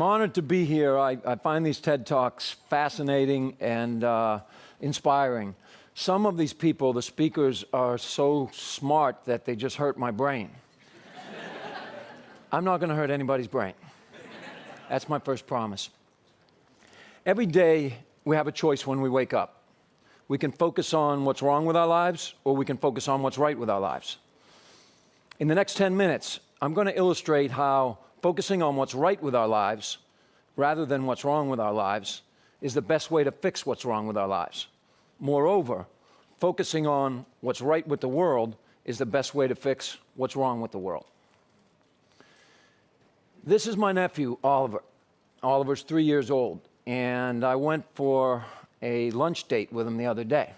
I'm honored to be here. I find these TED Talks fascinating and inspiring. Some of these people, the speakers, are so smart that they just hurt my brain. I'm not going to hurt anybody's brain. That's my first promise. Every day, we have a choice when we wake up. We can focus on what's wrong with our lives, or we can focus on what's right with our lives. In the next 10 minutes, I'm going to illustrate how focusing on what's right with our lives, rather than what's wrong with our lives, is the best way to fix what's wrong with our lives. Moreover, focusing on what's right with the world is the best way to fix what's wrong with the world. This is my nephew, Oliver. Oliver's 3 years old, and I went for a lunch date with him the other day.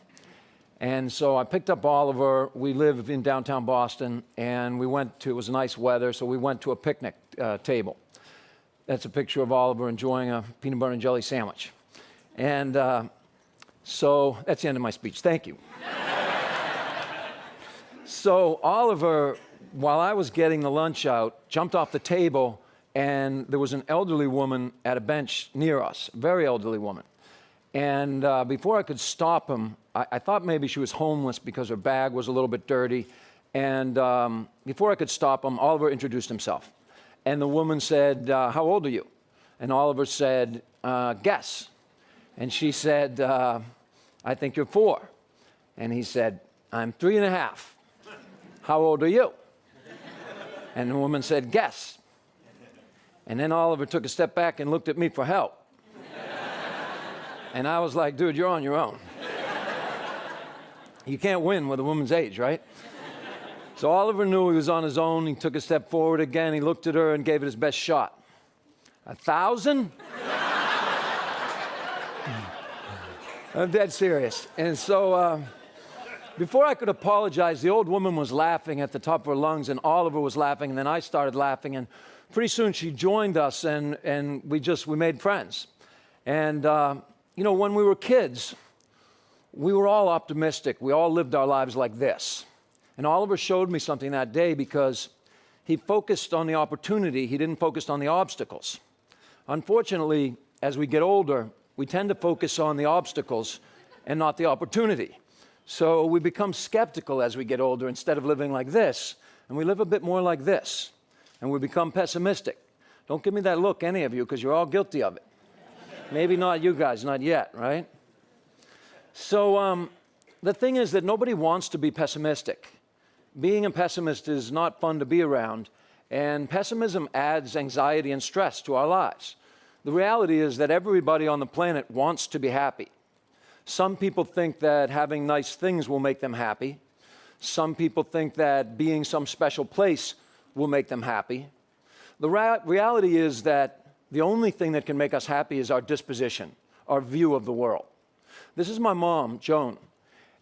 And so I picked up Oliver. We live in downtown Boston, and we went to, it was nice weather, so we went to a picnic table. That's a picture of Oliver enjoying a peanut butter and jelly sandwich. And so that's the end of my speech. Thank you. So Oliver, while I was getting the lunch out, jumped off the table, and there was an elderly woman at a bench near us, a very elderly woman. And before I could stop him, I thought maybe she was homeless because her bag was a little bit dirty. And before I could stop him, Oliver introduced himself. And the woman said, how old are you? And Oliver said, guess. And she said, I think you're 4. And he said, I'm 3.5. How old are you? And the woman said, guess. And then Oliver took a step back and looked at me for help. And I was like, dude, you're on your own. You can't win with a woman's age, right? So Oliver knew he was on his own. He took a step forward again. He looked at her and gave it his best shot. 1,000? I'm dead serious. And so before I could apologize, the old woman was laughing at the top of her lungs, and Oliver was laughing, and then I started laughing. And pretty soon she joined us, and we made friends. And you know, when we were kids, we were all optimistic. We all lived our lives like this. And Oliver showed me something that day because he focused on the opportunity. He didn't focus on the obstacles. Unfortunately, as we get older, we tend to focus on the obstacles and not the opportunity. So we become skeptical as we get older instead of living like this, and we live a bit more like this, and we become pessimistic. Don't give me that look, any of you, because you're all guilty of it. Maybe not you guys, not yet, right? So the thing is that nobody wants to be pessimistic. Being a pessimist is not fun to be around, and pessimism adds anxiety and stress to our lives. The reality is that everybody on the planet wants to be happy. Some people think that having nice things will make them happy. Some people think that being some special place will make them happy. The reality is that the only thing that can make us happy is our disposition, our view of the world. This is my mom, Joan.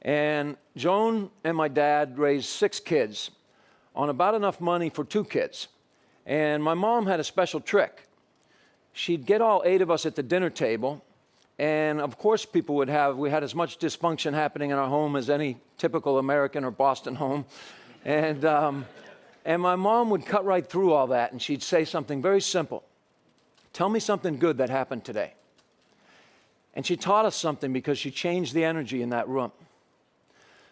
And Joan and my dad raised 6 kids on about enough money for 2 kids. And my mom had a special trick. She'd get all 8 of us at the dinner table, and of course we had as much dysfunction happening in our home as any typical American or Boston home. And my mom would cut right through all that, and she'd say something very simple. Tell me something good that happened today. And she taught us something because she changed the energy in that room.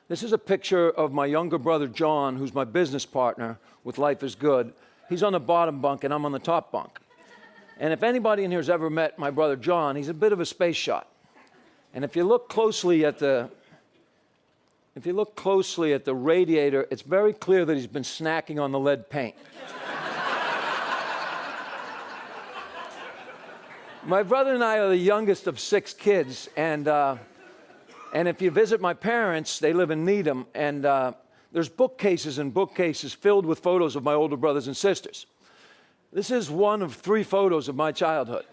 This is a picture of my younger brother, John, who's my business partner with Life is Good. He's on the bottom bunk, and I'm on the top bunk. And if anybody in here has ever met my brother, John, he's a bit of a space shot. And if you look closely at the radiator, it's very clear that he's been snacking on the lead paint. My brother and I are the youngest of 6 kids, and if you visit my parents, they live in Needham, and there's bookcases and bookcases filled with photos of my older brothers and sisters. This is one of 3 photos of my childhood.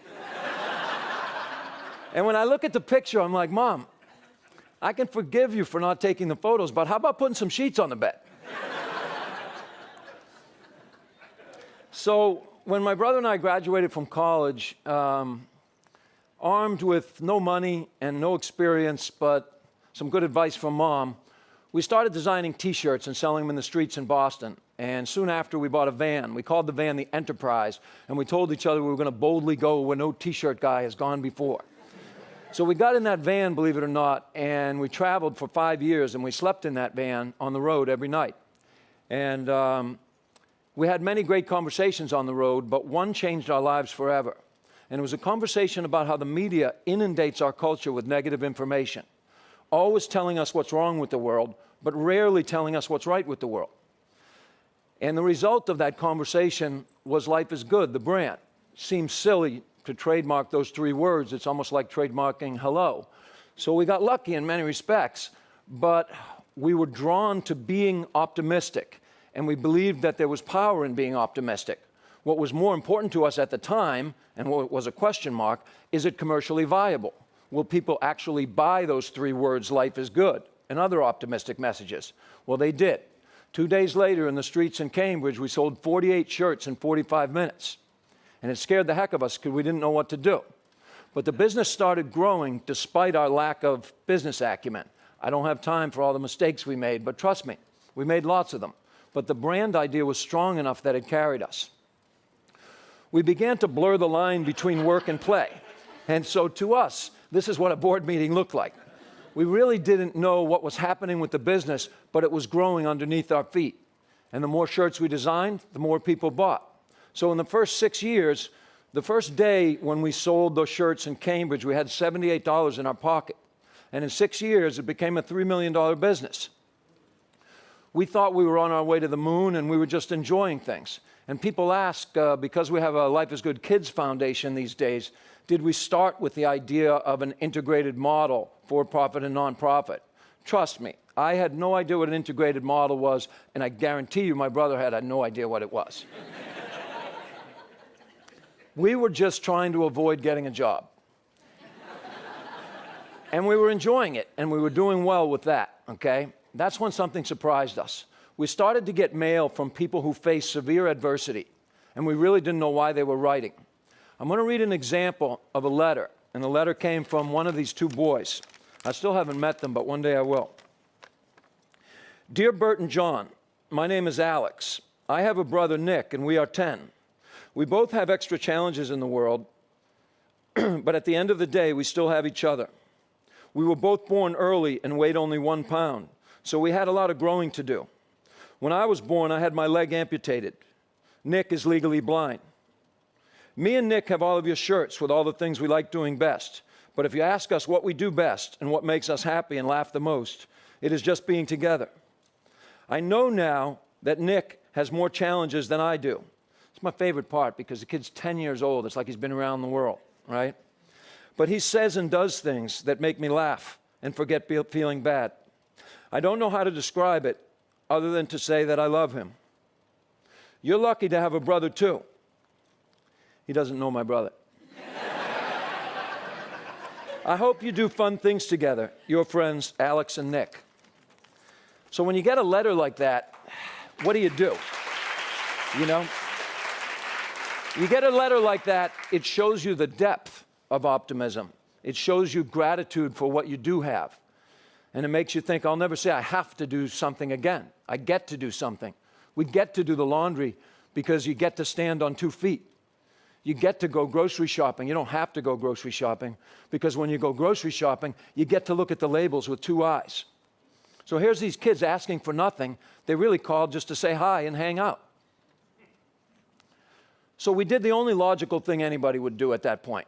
And when I look at the picture, I'm like, Mom, I can forgive you for not taking the photos, but how about putting some sheets on the bed? So when my brother and I graduated from college, armed with no money and no experience, but some good advice from Mom, we started designing T-shirts and selling them in the streets in Boston. And soon after, we bought a van. We called the van the Enterprise, and we told each other we were going to boldly go where no T-shirt guy has gone before. So we got in that van, believe it or not, and we traveled for 5 years, and we slept in that van on the road every night. And we had many great conversations on the road, but one changed our lives forever. And it was a conversation about how the media inundates our culture with negative information, always telling us what's wrong with the world, but rarely telling us what's right with the world. And the result of that conversation was Life is Good, the brand. Seems silly to trademark those 3 words. It's almost like trademarking hello. So we got lucky in many respects, but we were drawn to being optimistic, and we believed that there was power in being optimistic. What was more important to us at the time, and what was a question mark, is it commercially viable? Will people actually buy those 3 words, life is good, and other optimistic messages? Well, they did. 2 days later in the streets in Cambridge, we sold 48 shirts in 45 minutes. And it scared the heck of us because we didn't know what to do. But the business started growing despite our lack of business acumen. I don't have time for all the mistakes we made, but trust me, we made lots of them. But the brand idea was strong enough that it carried us. We began to blur the line between work and play. And so to us, this is what a board meeting looked like. We really didn't know what was happening with the business, but it was growing underneath our feet. And the more shirts we designed, the more people bought. So in the first 6 years, the first day when we sold those shirts in Cambridge, we had $78 in our pocket. And in 6 years, it became a $3 million business. We thought we were on our way to the moon, and we were just enjoying things. And people ask, because we have a Life is Good Kids Foundation these days, did we start with the idea of an integrated model, for-profit and nonprofit? Trust me, I had no idea what an integrated model was, and I guarantee you my brother had no idea what it was. We were just trying to avoid getting a job. And we were enjoying it, and we were doing well with that, okay? That's when something surprised us. We started to get mail from people who faced severe adversity, and we really didn't know why they were writing. I'm going to read an example of a letter, and the letter came from one of these 2 boys. I still haven't met them, but one day I will. Dear Bert and John, my name is Alex. I have a brother, Nick, and we are 10. We both have extra challenges in the world, but at the end of the day, we still have each other. We were both born early and weighed only 1 pound, so we had a lot of growing to do. When I was born, I had my leg amputated. Nick is legally blind. Me and Nick have all of your shirts with all the things we like doing best, but if you ask us what we do best and what makes us happy and laugh the most, it is just being together. I know now that Nick has more challenges than I do. It's my favorite part because the kid's 10 years old. It's like he's been around the world, right? But he says and does things that make me laugh and forget feeling bad. I don't know how to describe it other than to say that I love him. You're lucky to have a brother too. He doesn't know my brother. I hope you do fun things together, your friends Alex and Nick. So when you get a letter like that, what do? You know? You get a letter like that, it shows you the depth of optimism. It shows you gratitude for what you do have. And it makes you think, I'll never say I have to do something again. I get to do something. We get to do the laundry because you get to stand on 2 feet. You get to go grocery shopping. You don't have to go grocery shopping because when you go grocery shopping, you get to look at the labels with 2 eyes. So here's these kids asking for nothing. They really called just to say hi and hang out. So we did the only logical thing anybody would do at that point.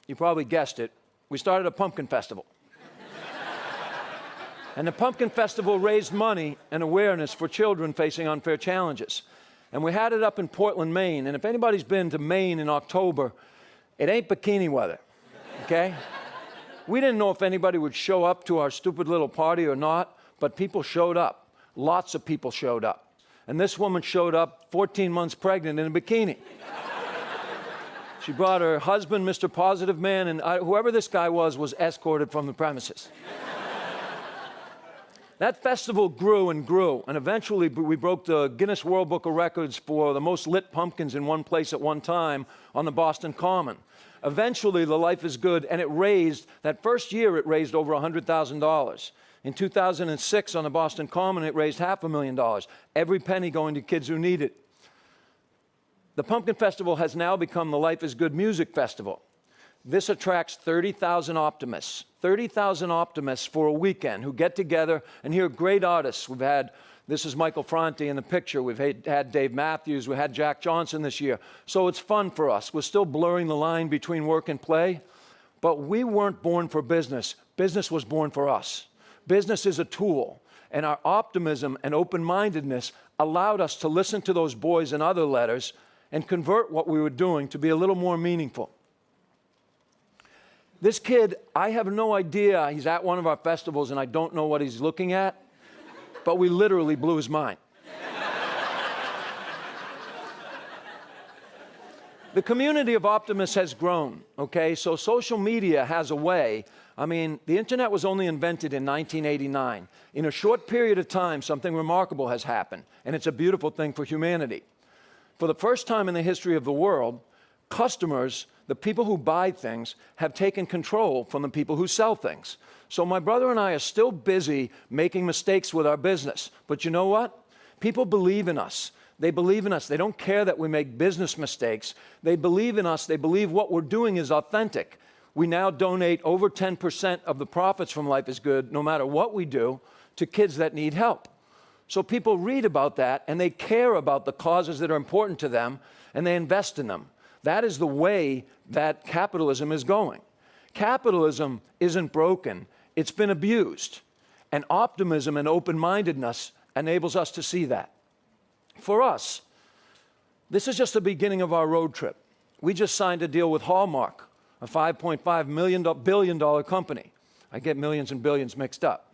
You probably guessed it. We started a pumpkin festival. And the pumpkin festival raised money and awareness for children facing unfair challenges. And we had it up in Portland, Maine. And if anybody's been to Maine in October, it ain't bikini weather, okay? We didn't know if anybody would show up to our stupid little party or not, but people showed up. Lots of people showed up. And this woman showed up 14 months pregnant in a bikini. She brought her husband, Mr. Positive Man, and whoever this guy was escorted from the premises. That festival grew and grew, and eventually we broke the Guinness World Book of Records for the most lit pumpkins in one place at one time on the Boston Common. Eventually, the Life is Good, and that first year it raised over $100,000. In 2006, on the Boston Common, it raised $500,000, every penny going to kids who need it. The Pumpkin Festival has now become the Life is Good Music Festival. This attracts 30,000 optimists, 30,000 optimists for a weekend who get together and hear great artists. We've had, this is Michael Franti in the picture, we've had Dave Matthews, we had Jack Johnson this year. So it's fun for us. We're still blurring the line between work and play, but we weren't born for business. Business was born for us. Business is a tool, and our optimism and open-mindedness allowed us to listen to those boys and other letters and convert what we were doing to be a little more meaningful. This kid, I have no idea, he's at one of our festivals and I don't know what he's looking at, but we literally blew his mind. The community of optimists has grown, okay? So social media has a way. I mean, the internet was only invented in 1989. In a short period of time, something remarkable has happened, and it's a beautiful thing for humanity. For the first time in the history of the world, customers, the people who buy things, have taken control from the people who sell things. So my brother and I are still busy making mistakes with our business. But you know what? People believe in us. They believe in us. They don't care that we make business mistakes. They believe in us. They believe what we're doing is authentic. We now donate over 10% of the profits from Life is Good, no matter what we do, to kids that need help. So people read about that, and they care about the causes that are important to them, and they invest in them. That is the way that capitalism is going. Capitalism isn't broken. It's been abused. And optimism and open-mindedness enables us to see that. For us, this is just the beginning of our road trip. We just signed a deal with Hallmark, a $5.5 billion company. I get millions and billions mixed up.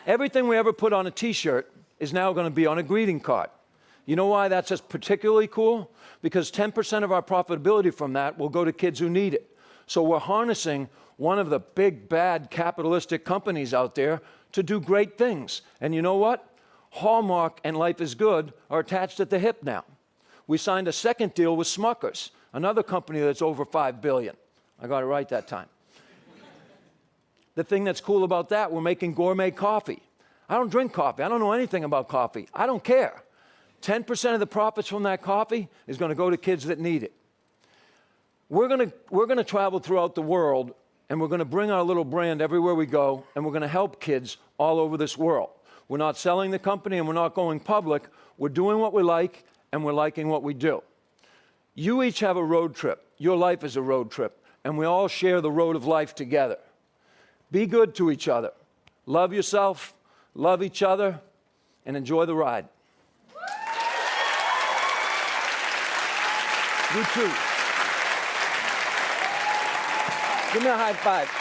Everything we ever put on a t-shirt is now going to be on a greeting card. You know why that's just particularly cool? Because 10% of our profitability from that will go to kids who need it. So we're harnessing one of the big, bad capitalistic companies out there to do great things. And you know what? Hallmark and Life is Good are attached at the hip now. We signed a second deal with Smuckers, another company that's over $5 billion. I got it right that time. The thing that's cool about that, we're making gourmet coffee. I don't drink coffee. I don't know anything about coffee. I don't care. 10% of the profits from that coffee is going to go to kids that need it. We're going to travel throughout the world, and we're going to bring our little brand everywhere we go, and we're going to help kids all over this world. We're not selling the company, and we're not going public. We're doing what we like, and we're liking what we do. You each have a road trip. Your life is a road trip, and we all share the road of life together. Be good to each other. Love yourself, love each other, and enjoy the ride. You too. Give me a high five.